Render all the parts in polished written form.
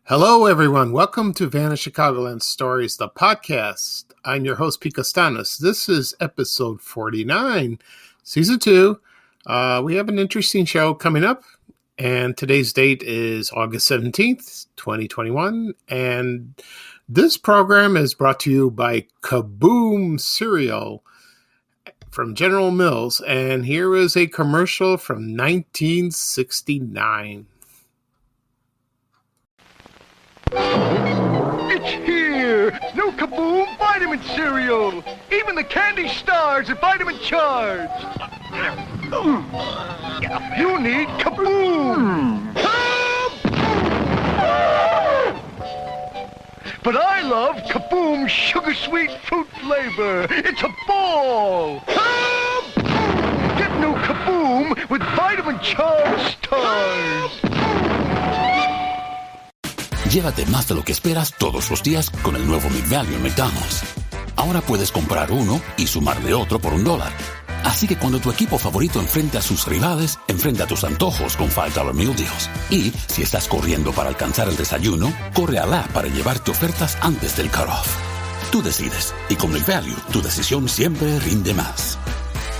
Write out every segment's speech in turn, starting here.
Hello, everyone. Welcome to Vanished Chicagoland Stories, the podcast. I'm your host, Pete Costanis. This is episode 49, season 2. We have an interesting show coming up, and today's date is August 17th, 2021. And this program is brought to you by Kaboom Cereal from General Mills. And here is a commercial from 1969. It's here! New Kaboom Vitamin Cereal! Even the candy stars are vitamin charged! You need Kaboom! But I love Kaboom Sugar Sweet Fruit Flavor! It's a ball! Get new Kaboom with vitamin charged stars! Llévate más de lo que esperas todos los días con el nuevo McValue en McDonald's. Ahora puedes comprar uno y sumarle otro por $1. Así que cuando tu equipo favorito enfrente a sus rivales, enfrenta tus antojos con $5 Meal Deals. Y si estás corriendo para alcanzar el desayuno, corre a la para llevarte ofertas antes del cutoff. Tú decides, y con McValue, tu decisión siempre rinde más.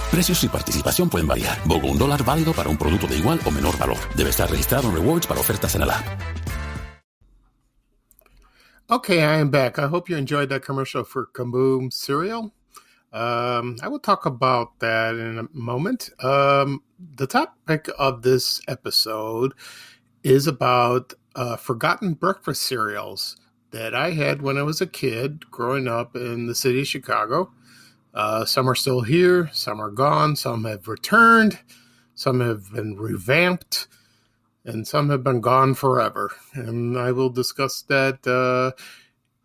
Precios y participación pueden variar. BOGO $1 válido para un producto de igual o menor valor. Debe estar registrado en Rewards para ofertas en el app. Okay, I am back. I hope you enjoyed that commercial for Kaboom Cereal. I will talk about that in a moment. The topic of this episode is about forgotten breakfast cereals that I had when I was a kid growing up in the city of Chicago. Some are still here, some are gone, some have returned, some have been revamped, and some have been gone forever. And I will discuss that a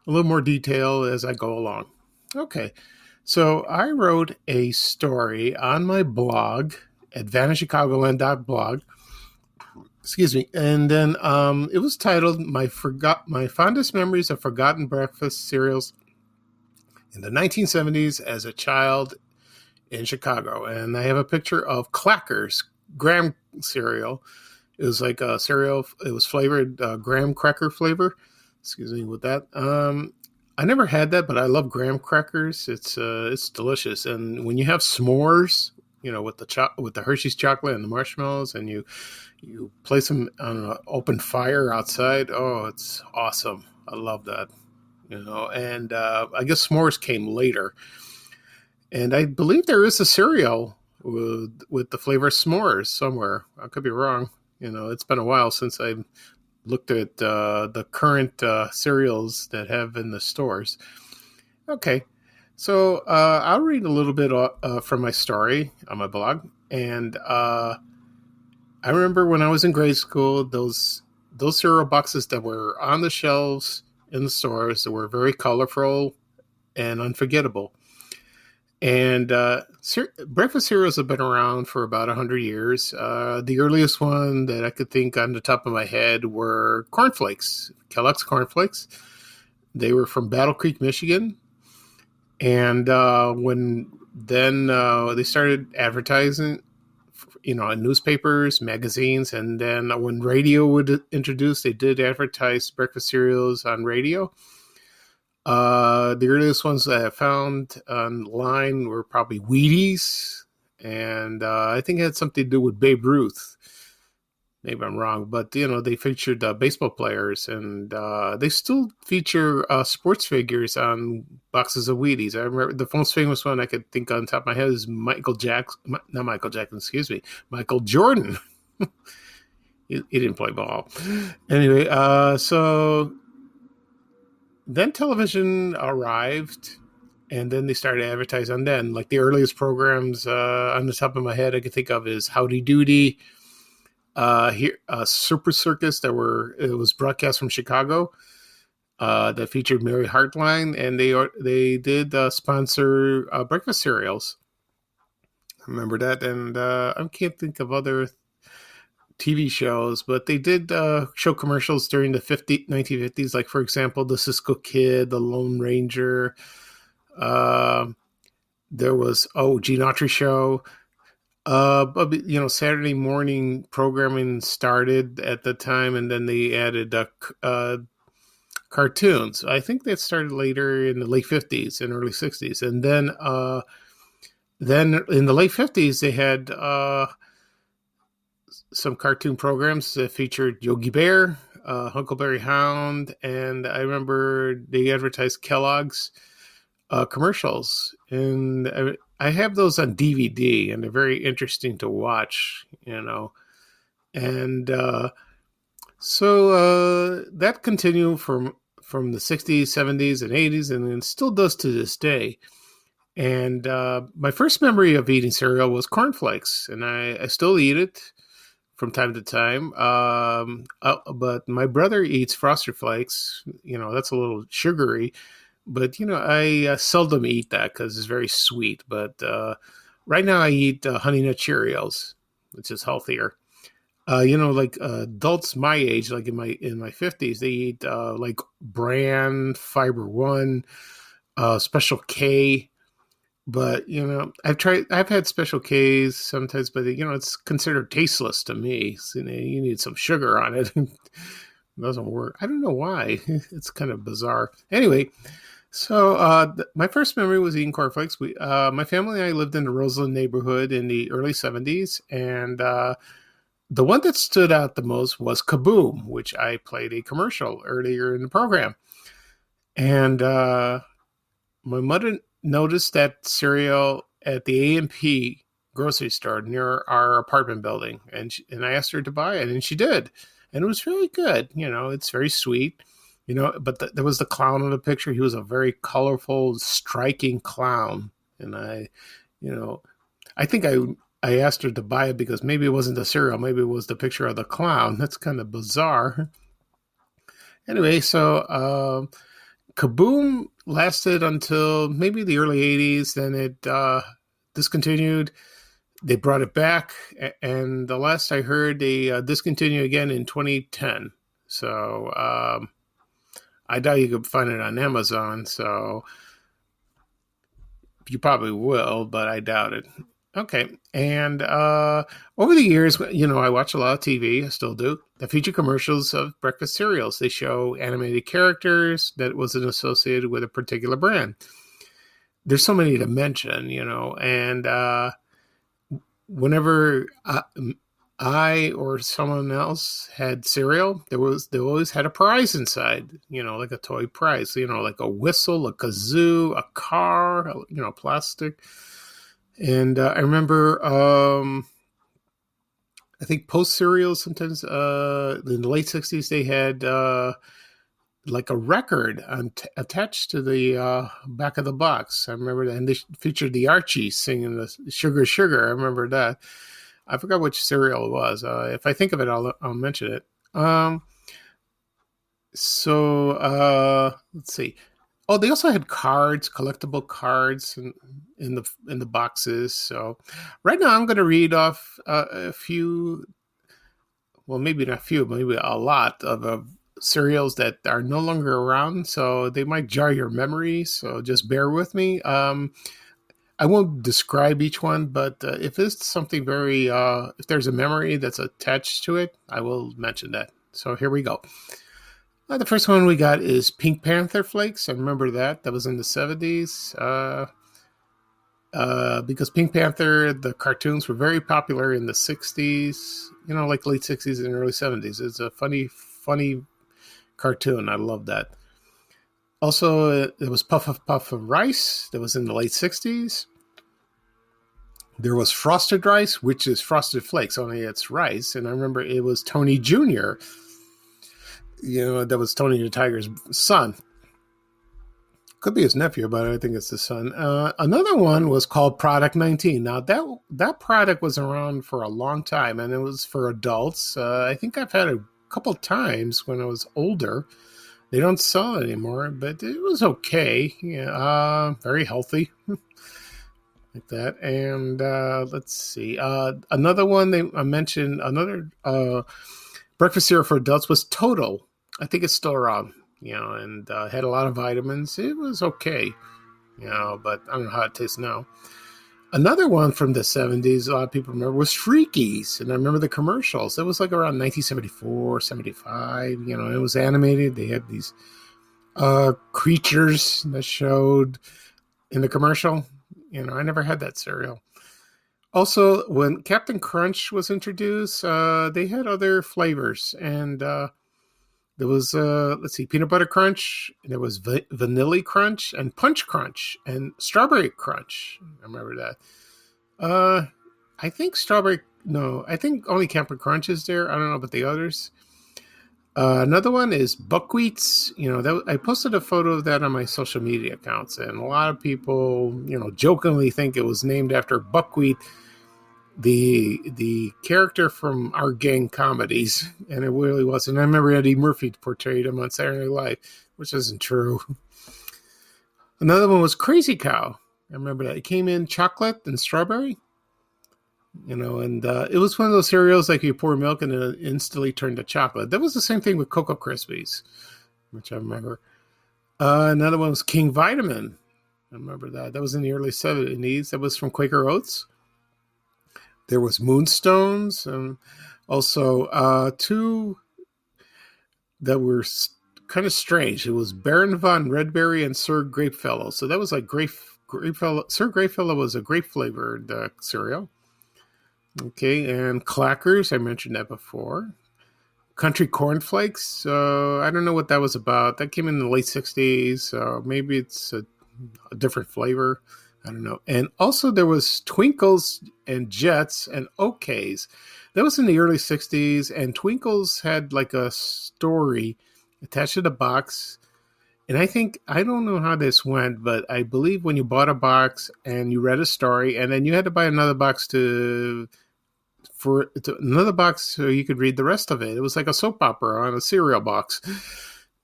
little more detail as I go along. Okay, so I wrote a story on my blog at vanishedchicagoland.blog. Excuse me. And then it was titled My Fondest Memories of Forgotten Breakfast Cereals in the 1970s as a Child in Chicago. And I have a picture of Clackers, graham cereal. It was like a cereal. It was flavored graham cracker flavor. Excuse me with that. I never had that, but I love graham crackers. It's delicious. And when you have s'mores, you know, with the Hershey's chocolate and the marshmallows, and you place them on an open fire outside, oh, it's awesome. I love that. You know, and I guess s'mores came later. And I believe there is a cereal with the flavor s'mores somewhere. I could be wrong. You know, it's been a while since I looked at the current cereals that have in the stores. Okay, so I'll read a little bit from my story on my blog. And I remember when I was in grade school, those cereal boxes that were on the shelves in the stores that were very colorful and unforgettable. And breakfast cereals have been around for about 100 years. The earliest one that I could think on the top of my head were cornflakes, Kellogg's cornflakes. They were from Battle Creek, Michigan. And they started advertising, you know, in newspapers, magazines, and then when radio would introduce, they did advertise breakfast cereals on radio. The earliest ones that I found online were probably Wheaties, and I think it had something to do with Babe Ruth. Maybe I'm wrong, but, you know, they featured baseball players, and they still feature sports figures on boxes of Wheaties. I remember the most famous one I could think on top of my head is Michael Jordan. He didn't play ball. Anyway, so then television arrived, and then they started advertising. Then, like the earliest programs on the top of my head I could think of is Howdy Doody, Super Circus. It was broadcast from Chicago. That featured Mary Hartline, and they did sponsor breakfast cereals. I remember that, and I can't think of other TV shows, but they did show commercials during the 1950s, like, for example, the Cisco Kid, the Lone Ranger. There was Gene Autry show. But Saturday morning programming started at the time, and then they added cartoons. I think that started later in the late 50s and early 60s, and then in the late 50s they had some cartoon programs that featured Yogi Bear, Huckleberry Hound, and I remember they advertised Kellogg's commercials, and I have those on DVD, and they're very interesting to watch, and so that continued from the 60s, 70s, and 80s, and it still does to this day. And my first memory of eating cereal was cornflakes, and I still eat it from time to time. But my brother eats Frosted Flakes. That's a little sugary. But, I seldom eat that because it's very sweet. But right now I eat Honey Nut Cheerios, which is healthier. Adults my age, like in my 50s, they eat like Bran, Fiber One, Special K. But, I've had Special Ks sometimes, but, it's considered tasteless to me. So, you need some sugar on it. It doesn't work. I don't know why. It's kind of bizarre. Anyway, so my first memory was eating cornflakes. My family and I lived in the Roseland neighborhood in the early 70s. And the one that stood out the most was Kaboom, which I played a commercial earlier in the program. And my mother noticed that cereal at the A&P grocery store near our apartment building, and I asked her to buy it, and she did, and it was really good. It's very sweet, but there was the clown in the picture. He was a very colorful, striking clown, and I think I asked her to buy it because maybe it wasn't the cereal, maybe it was the picture of the clown. That's kind of bizarre. Anyway, so Kaboom lasted until maybe the early 80s. Then it discontinued. They brought it back. And the last I heard, they discontinued again in 2010. So I doubt you could find it on Amazon. So you probably will, but I doubt it. Okay. And over the years, I watch a lot of TV, I still do, that feature commercials of breakfast cereals. They show animated characters that wasn't associated with a particular brand. There's so many to mention, and whenever I or someone else had cereal, they always had a prize inside, like a toy prize, like a whistle, a kazoo, a car, plastic. And I remember, I think Post cereals sometimes in the late 60s, they had like a record attached to the back of the box. I remember that. And they featured the Archies singing the Sugar, Sugar. I remember that. I forgot which cereal it was. If I think of it, I'll mention it. So let's see. Oh, they also had cards, collectible cards in the boxes. So right now I'm going to read off a few, well, maybe not a few, maybe a lot of cereals that are no longer around. So they might jar your memory. So just bear with me. I won't describe each one, but if it's something if there's a memory that's attached to it, I will mention that. So here we go. The first one we got is Pink Panther Flakes. I remember that. That was in the 70s. Because Pink Panther, the cartoons were very popular in the 60s, like late 60s and early 70s. It's a funny cartoon. I love that. Also, there was Puff of Rice. That was in the late 60s. There was Frosted Rice, which is Frosted Flakes, only it's rice. And I remember it was Tony Jr., that was Tony the Tiger's son. Could be his nephew, but I think it's the son. Another one was called Product 19. Now, that product was around for a long time, and it was for adults. I think I've had a couple times when I was older. They don't sell it anymore, but it was okay. Very healthy. Like that. And let's see. Another one I mentioned, another breakfast cereal for adults was Total. I think it's still around, and had a lot of vitamins. It was okay, but I don't know how it tastes now. Another one from the 70s, a lot of people remember, was Freakies. And I remember the commercials. It was like around 1974, 75. It was animated. They had these creatures that showed in the commercial. I never had that cereal. Also, when Captain Crunch was introduced, they had other flavors. And there was, peanut butter crunch, and there was vanilla crunch, and punch crunch, and strawberry crunch. I remember that. I think I think only Captain Crunch is there. I don't know about the others. Another one is buckwheats. I posted a photo of that on my social media accounts, and a lot of people, jokingly think it was named after Buckwheat, the character from Our Gang comedies, and it really wasn't. I remember Eddie Murphy portrayed him on Saturday Night Live, which isn't true. Another one was Crazy Cow. I remember that. It came in chocolate and strawberry. And it was one of those cereals like you pour milk and it instantly turned to chocolate. That was the same thing with Cocoa Krispies, which I remember. Another one was King Vitamin. I remember that. That was in the early 70s. That was from Quaker Oats. There was Moonstones, and also two that were kind of strange. It was Baron von Redberry and Sir Grapefellow. So that was like Grapefellow. Sir Grapefellow was a grape-flavored cereal. Okay, and Clackers, I mentioned that before. Country Cornflakes, I don't know what that was about. That came in the late 60s, so maybe it's a different flavor. I don't know. And also there was Twinkles and Jets and OKs. That was in the early 60s, and Twinkles had like a story attached to the box. And I don't know how this went, but I believe when you bought a box and you read a story, and then you had to buy another box another box so you could read the rest of it. It was like a soap opera on a cereal box.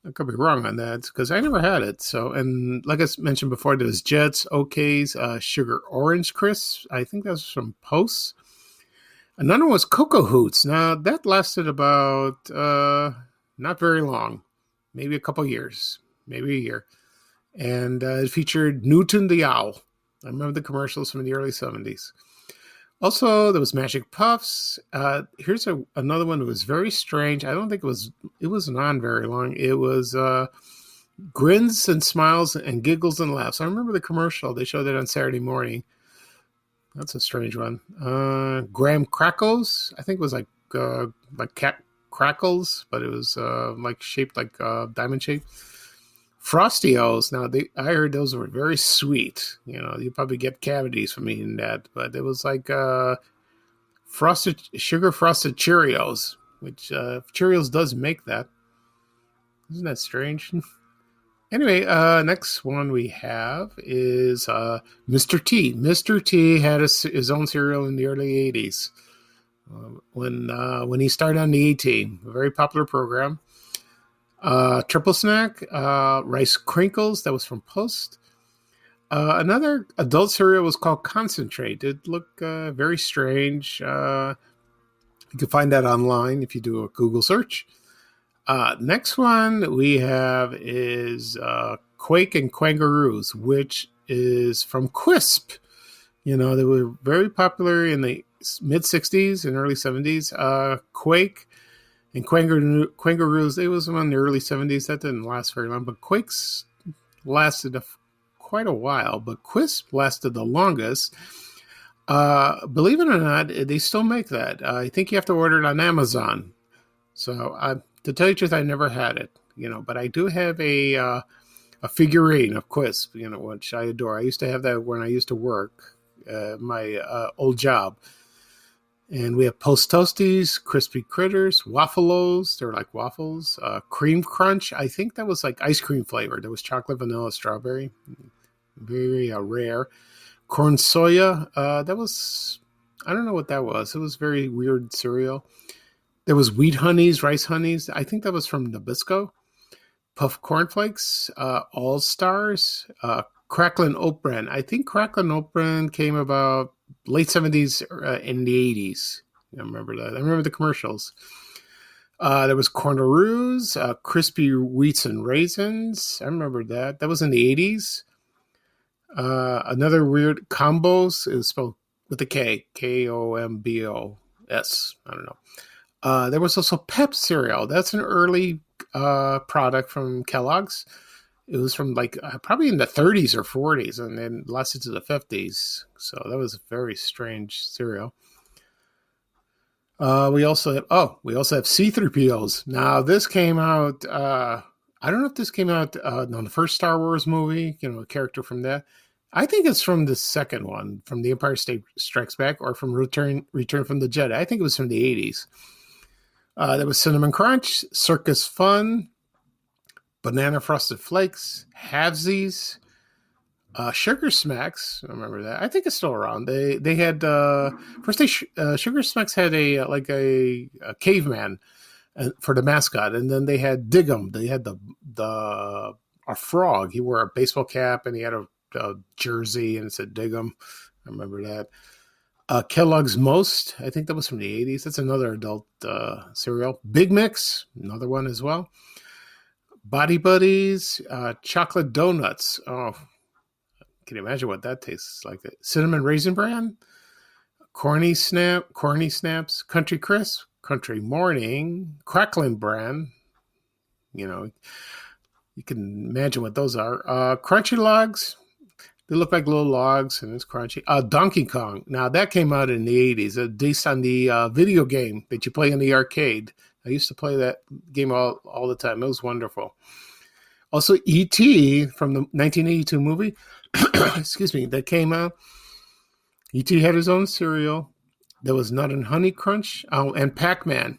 I could be wrong on that because I never had it. So, and like I mentioned before, there's Jets, OKs, Sugar Orange Crisps. I think that's from Post. Another one was Cocoa Hoots. Now, that lasted about not very long, maybe a couple years, maybe a year. And it featured Newton the Owl. I remember the commercials from the early 70s. Also, there was Magic Puffs. Here's another one that was very strange. I don't think it wasn't on very long. It was Grins and Smiles and Giggles and Laughs. I remember the commercial. They showed it on Saturday morning. That's a strange one. Graham Crackles. I think it was like cat crackles, but it was like shaped like diamond shape. Frosty-O's. Now, I heard those were very sweet. You probably get cavities from eating that, but it was like sugar frosted Cheerios, which Cheerios does make that. Isn't that strange? Anyway, next one we have is Mr. T. Mr. T had his own cereal in the early 80s when he started on the A-Team, a very popular program. Triple Snack, Rice Crinkles, that was from Post. Another adult cereal was called Concentrate. It looked very strange. You can find that online if you do a Google search. Next one we have is Quake and Quangaroos, which is from Quisp. They were very popular in the mid-60s and early 70s. Quake and Quangaroos, it was one in the early 70s. That didn't last very long, but Quakes lasted quite a while, but Quisp lasted the longest. Believe it or not, they still make that. I think you have to order it on Amazon. So, to tell you the truth, I never had it, but I do have a figurine of Quisp, which I adore. I used to have that when I used to work my old job. And we have Post Toasties, Crispy Critters, Waffle-Os. They're like waffles. Cream Crunch. I think that was like ice cream flavored. There was chocolate, vanilla, strawberry. Very rare. Corn Soya. That was, I don't know what that was. It was very weird cereal. There was Wheat Honeys, Rice Honeys. I think that was from Nabisco. Puff Cornflakes. All Stars. Cracklin' Oat Bran. I think Cracklin' Oat Bran came about late 70s in the 80s. I remember that. I remember the commercials. There was Cornaroos, Crispy Wheats and Raisins. I remember that. That was in the 80s. Another weird combos is spelled with a K, Kombos. I don't know. There was also Pep cereal. That's an early product from Kellogg's. It was from like probably in the 30s or 40s, and then lasted to the 50s. So that was a very strange cereal. We also have C-3POs. Now this came out. I don't know if this came out on the first Star Wars movie. You know, a character from that. I think it's from the second one, from The Empire Strikes Back, or from Return from the Jedi. I think it was from the 80s. There was Cinnamon Crunch, Circus Fun, Banana Frosted Flakes, Halvesies, Sugar Smacks. I remember that. I think it's still around. They had first. Sugar Smacks had a caveman for the mascot, and then they had Dig'em. They had a frog. He wore a baseball cap and he had a jersey and it said Dig'em. I remember that. Kellogg's Most, I think that was from the 80s. That's another adult cereal. Big Mix, another one as well. Body Buddies, Chocolate Donuts. Oh, can you imagine what that tastes like? Cinnamon Raisin Bran, Corny Snaps, Country Crisp, Country Morning, Cracklin' Bran. You know, you can imagine what those are. Crunchy Logs. They look like little logs, and it's crunchy. Donkey Kong. Now, that came out in the 80s, based on the video game that you play in the arcade. I used to play that game all the time. It was wonderful. Also, E.T. from the 1982 movie, excuse me, that came out. E.T. had his own cereal. There was Nut and Honey Crunch. And Pac-Man.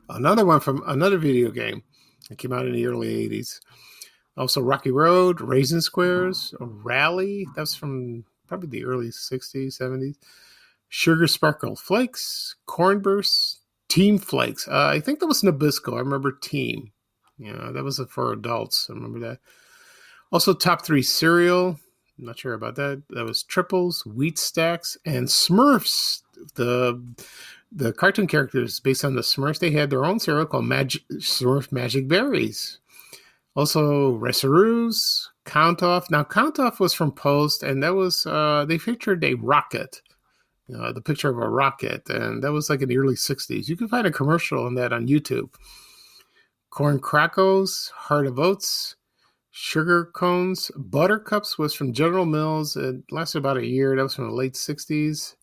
Another one from another video game that came out in the early 80s. Also, Rocky Road, Raisin Squares, Rally. That's from probably the early 60s, 70s. Sugar Sparkle Flakes, Corn Bursts, Team Flakes. I think that was Nabisco. I remember Team. That was for adults. I remember that. Also, Top 3 cereal. I'm not sure about that. That was Triples, Wheat Stacks, and Smurfs. The cartoon characters based on the Smurfs, they had their own cereal called Smurf Magic Berries. Also, Resseroos, Count Off. Now, Count Off was from Post, and that was, they featured a rocket, the picture of a rocket, and that was like in the early 60s. You can find a commercial on that on YouTube. Corn Crackles, Heart of Oats, Sugar Cones, Buttercups was from General Mills. It lasted about a year. That was from the late 60s.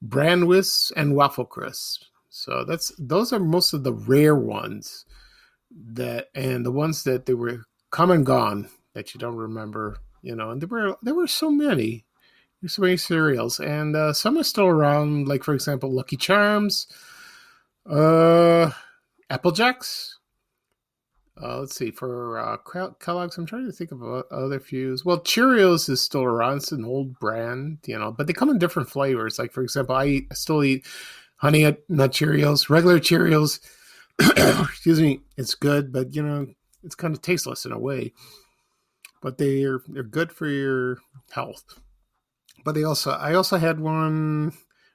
Bran Wisps and Waffle Crisps. So those are most of the rare ones. And the ones that they were come and gone that you don't remember, and there were so many. There's so many cereals, and some are still around. Like, for example, Lucky Charms, Apple Jacks. Let's see, for Kellogg's, I'm trying to think of other fews. Well, Cheerios is still around. It's an old brand, but they come in different flavors. Like, for example, I still eat Honey Nut Cheerios, regular Cheerios. Excuse me, it's good, but it's kind of tasteless in a way. But they're good for your health. But I also had one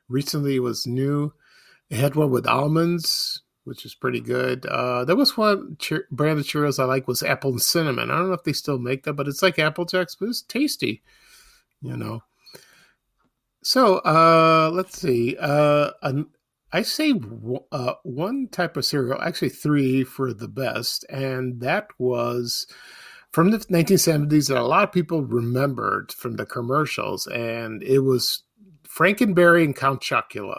recently. It was new. I had one with almonds, which is pretty good. There was one brand of Cheerios I like was Apple and Cinnamon. I don't know if they still make that, but it's like Apple Jacks, but it's tasty. So let's see. I say one type of cereal, actually 3 for the best, and that was from the 1970s that a lot of people remembered from the commercials, and it was Frankenberry and Count Chocula.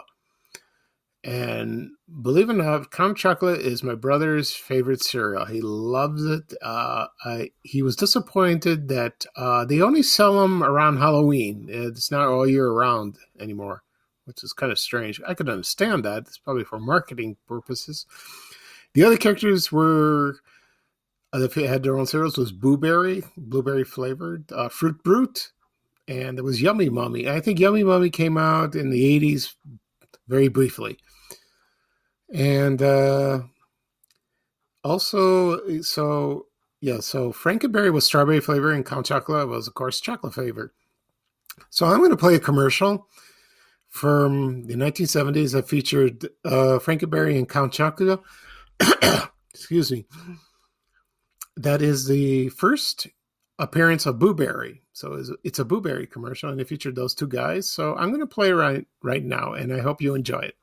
And believe it or not, Count Chocula is my brother's favorite cereal. He loves it. He was disappointed that they only sell them around Halloween. It's not all year round anymore, which is kind of strange. I could understand that. It's probably for marketing purposes. The other characters were, that had their own cereals, was blueberry flavored, Fruit Brute, and there was Yummy Mummy. I think Yummy Mummy came out in the 80s very briefly. And also, so Frankenberry was strawberry flavor and Count Chocula was, of course, chocolate flavor. So I'm going to play a commercial from the 1970s that featured Frankenberry and Count Chocula. Excuse me. That is the first appearance of Blueberry. So it's a Blueberry commercial, and it featured those two guys. So I'm going to play right now, and I hope you enjoy it.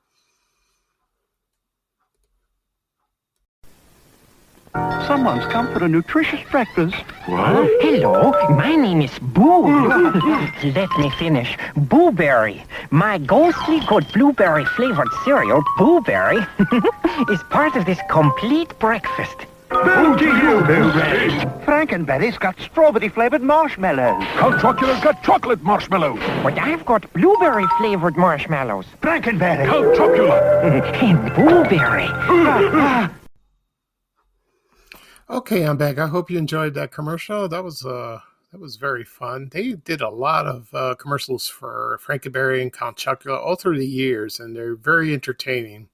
Someone's come for a nutritious breakfast. What? Hello, my name is Boo. Let me finish. Blueberry. My ghostly good blueberry-flavored cereal, Blueberry, is part of this complete breakfast. Boo to you, Blueberry. Frankenberry's got strawberry-flavored marshmallows. Count Chocula's got chocolate marshmallows. But I've got blueberry-flavored marshmallows. Frankenberry. Count Chocula. And Blueberry. Okay, I'm back. I hope you enjoyed that commercial. That was very fun. They did a lot of commercials for Frankenberry and Count Chocula all through the years, and they're very entertaining.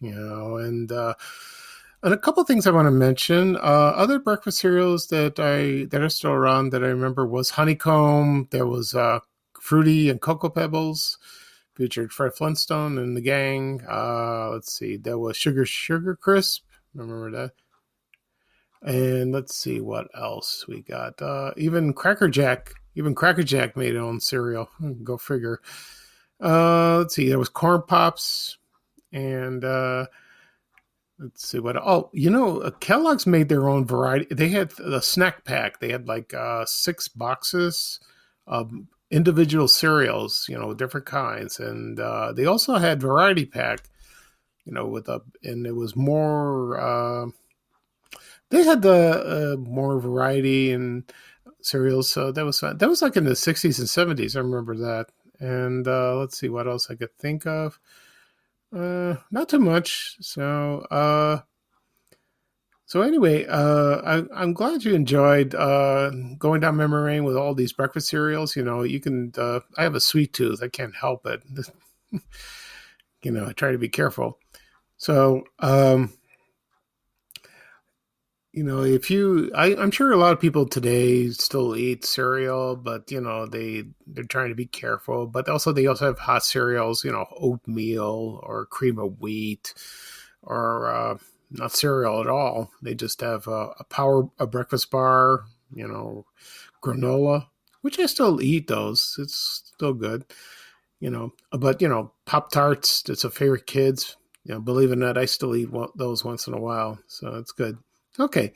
And a couple of things I want to mention. Other breakfast cereals that are still around that I remember was Honeycomb. There was Fruity and Cocoa Pebbles, featured Fred Flintstone and the gang. Let's see, there was Sugar Crisp. Remember that? And let's see what else we got. Even Cracker Jack made their own cereal. Go figure. Let's see. There was Corn Pops, and let's see what. Kellogg's made their own variety. They had the snack pack. They had like 6 boxes of individual cereals, different kinds, and they also had variety pack. And it was more. They had the more variety and cereals, so that was fun. That was like in the 60s and 70s. I remember that. And let's see what else I could think of. Not too much. So anyway, I'm glad you enjoyed going down memory lane with all these breakfast cereals. You can. I have a sweet tooth. I can't help it. I try to be careful. So. I'm sure a lot of people today still eat cereal, but they're trying to be careful. But they also have hot cereals, oatmeal or cream of wheat, or not cereal at all. They just have a breakfast bar, granola, which I still eat those. It's still good, But Pop-Tarts, it's a favorite kids. Believe it or not, I still eat those once in a while, so it's good. Okay,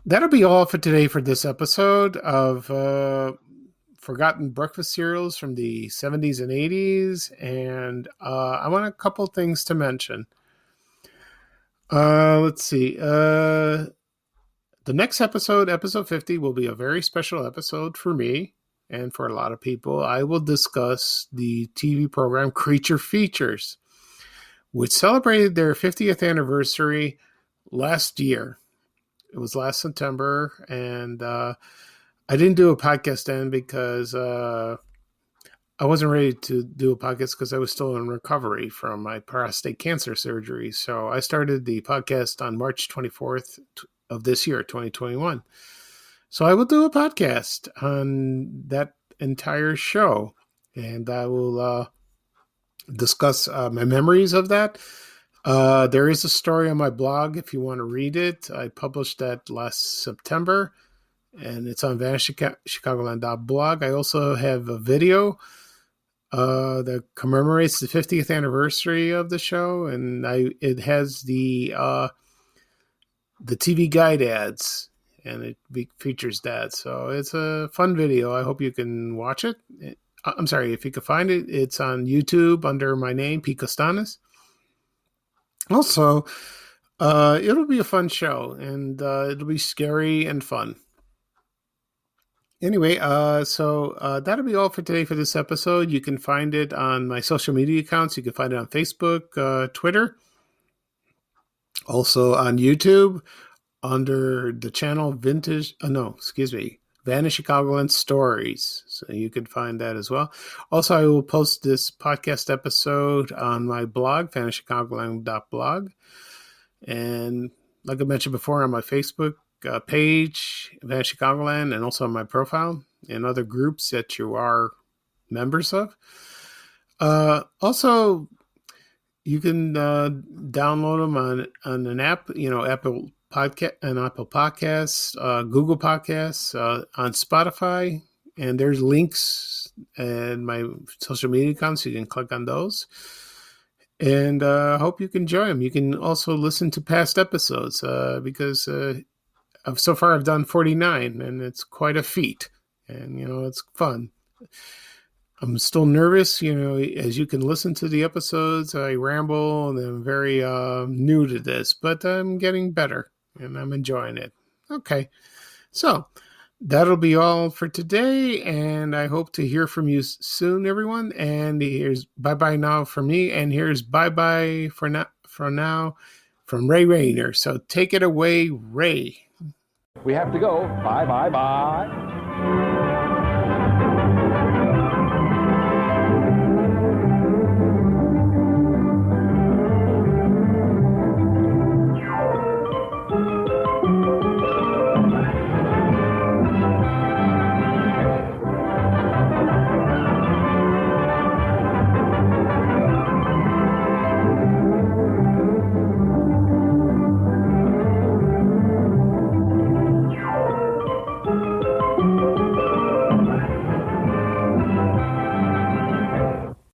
that'll be all for today for this episode of Forgotten Breakfast Cereals from the 70s and 80s. And I want a couple things to mention. Let's see. The next episode 50, will be a very special episode for me and for a lot of people. I will discuss the TV program Creature Features, which celebrated their 50th anniversary last year. It was last September, and I didn't do a podcast then because I wasn't ready to do a podcast because I was still in recovery from my prostate cancer surgery. So I started the podcast on March 24th of this year, 2021. So I will do a podcast on that entire show, and I will discuss my memories of that. There is a story on my blog if you want to read it. I published that last September, and it's on vanishchicagoland.blog. I also have a video that commemorates the 50th anniversary of the show, and it has the TV guide ads, and it features that. So it's a fun video. I hope you can watch it. I'm sorry, if you can find it, it's on YouTube under my name, Pete Costanis. Also, it'll be a fun show, and it'll be scary and fun. Anyway, so that'll be all for today for this episode. You can find it on my social media accounts. You can find it on Facebook, Twitter, also on YouTube under the channel Vanish Chicagoland Stories. So you can find that as well. Also, I will post this podcast episode on my blog, vanishchicagoland.blog. And like I mentioned before, on my Facebook page, Vanish Chicagoland, and also on my profile and other groups that you are members of. Also, you can download them on an app, Apple Podcast and Apple Podcasts, Google Podcasts, on Spotify, And there's links and my social media accounts. You can click on those. And I hope you can enjoy them. You can also listen to past episodes because so far I've done 49, and it's quite a feat. And, it's fun. I'm still nervous, as you can listen to the episodes, I ramble and I'm very new to this, but I'm getting better and I'm enjoying it. Okay, so that'll be all for today, and I hope to hear from you soon, everyone. And here's bye-bye now from me, and here's bye-bye for now from Ray Rayner. So take it away, Ray. We have to go. Bye, bye, bye.